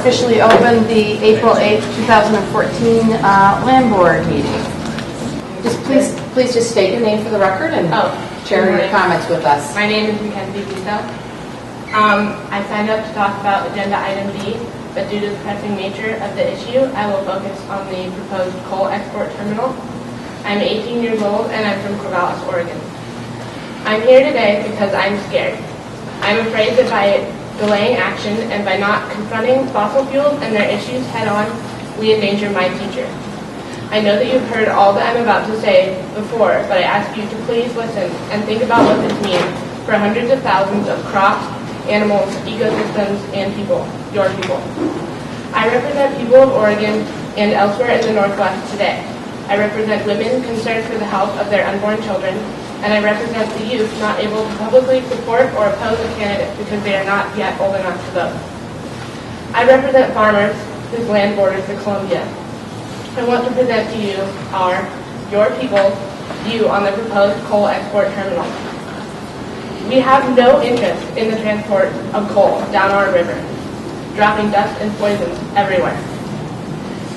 officially open the April 8th, 2014 Land Board meeting. Please just state your name for the record and share your comments with us. My name is McKenzie Huso. I signed up to talk about Agenda Item B, but due to the pressing nature of the issue, I will focus on the proposed coal export terminal. I'm 18 years old and I'm from Corvallis, Oregon. I'm here today because I'm scared. I'm afraid that by delaying action and by not confronting fossil fuels and their issues head-on, we endanger my future. I know that you've heard all that I'm about to say before, but I ask you to please listen and think about what this means for hundreds of thousands of crops, animals, ecosystems, and people, your people. I represent people of Oregon and elsewhere in the Northwest today. I represent women concerned for the health of their unborn children, and I represent the youth not able to publicly support or oppose a candidate because they are not yet old enough to vote. I represent farmers whose land borders the Columbia. I want to present to you your people's view on the proposed coal export terminal. We have no interest in the transport of coal down our river, dropping dust and poisons everywhere.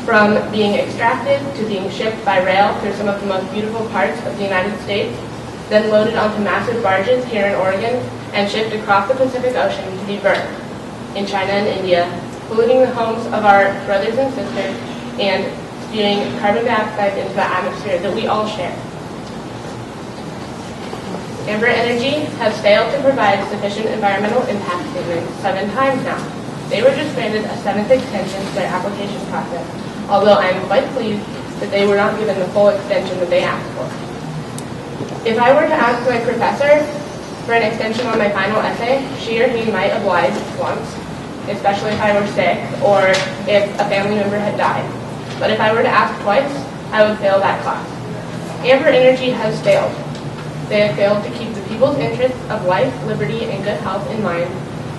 From being extracted to being shipped by rail through some of the most beautiful parts of the United States, then loaded onto massive barges here in Oregon and shipped across the Pacific Ocean to be burned in China and India, polluting the homes of our brothers and sisters and spewing carbon dioxide into the atmosphere that we all share. Amber Energy has failed to provide sufficient environmental impact statements 7 times now. They were just granted a 7th extension to their application process, although I am quite pleased that they were not given the full extension that they asked for. If I were to ask my professor for an extension on my final essay, she or he might oblige once, especially if I were sick or if a family member had died. But if I were to ask twice, I would fail that class. Amber Energy has failed. They have failed to keep the people's interests of life, liberty, and good health in mind,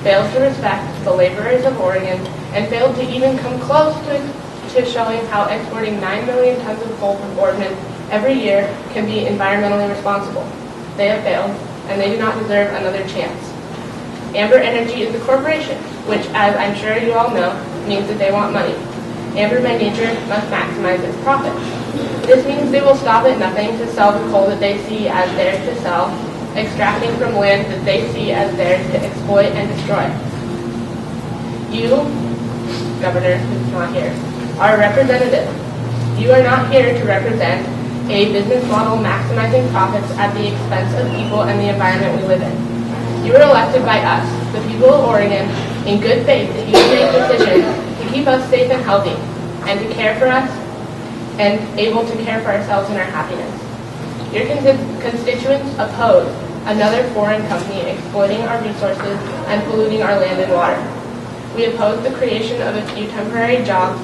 failed to respect the laborers of Oregon, and failed to even come close to showing how exporting 9 million tons of coal from Oregon every year can be environmentally responsible. They have failed, and they do not deserve another chance. Amber Energy is a corporation, which, as I'm sure you all know, means that they want money. Amber, by nature, must maximize its profit. This means they will stop at nothing to sell the coal that they see as theirs to sell, extracting from land that they see as theirs to exploit and destroy. You, Governor, who's not here, are a representative. You are not here to represent a business model maximizing profits at the expense of people and the environment we live in. You were elected by us, the people of Oregon, in good faith that you would make decisions to keep us safe and healthy, and to care for us, and able to care for ourselves and our happiness. Your constituents oppose another foreign company exploiting our resources and polluting our land and water. We oppose the creation of a few temporary jobs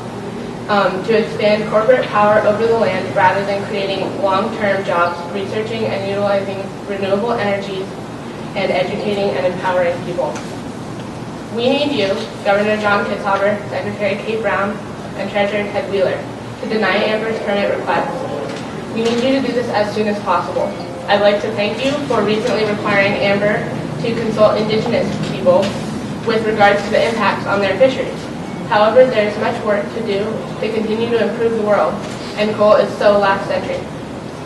to expand corporate power over the land rather than creating long-term jobs researching and utilizing renewable energies and educating and empowering people. We need you, Governor John Kitzhaber, Secretary Kate Brown, and Treasurer Ted Wheeler, to deny Amber's permit request. We need you to do this as soon as possible. I'd like to thank you for recently requiring Amber to consult Indigenous people with regards to the impacts on their fisheries. However, there is much work to do to continue to improve the world, and coal is so last century.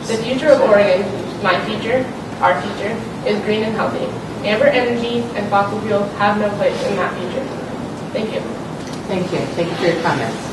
The future of Oregon, my future, our future, is green and healthy. Amber Energy and fossil fuels have no place in that future. Thank you. Thank you. Thank you for your comments.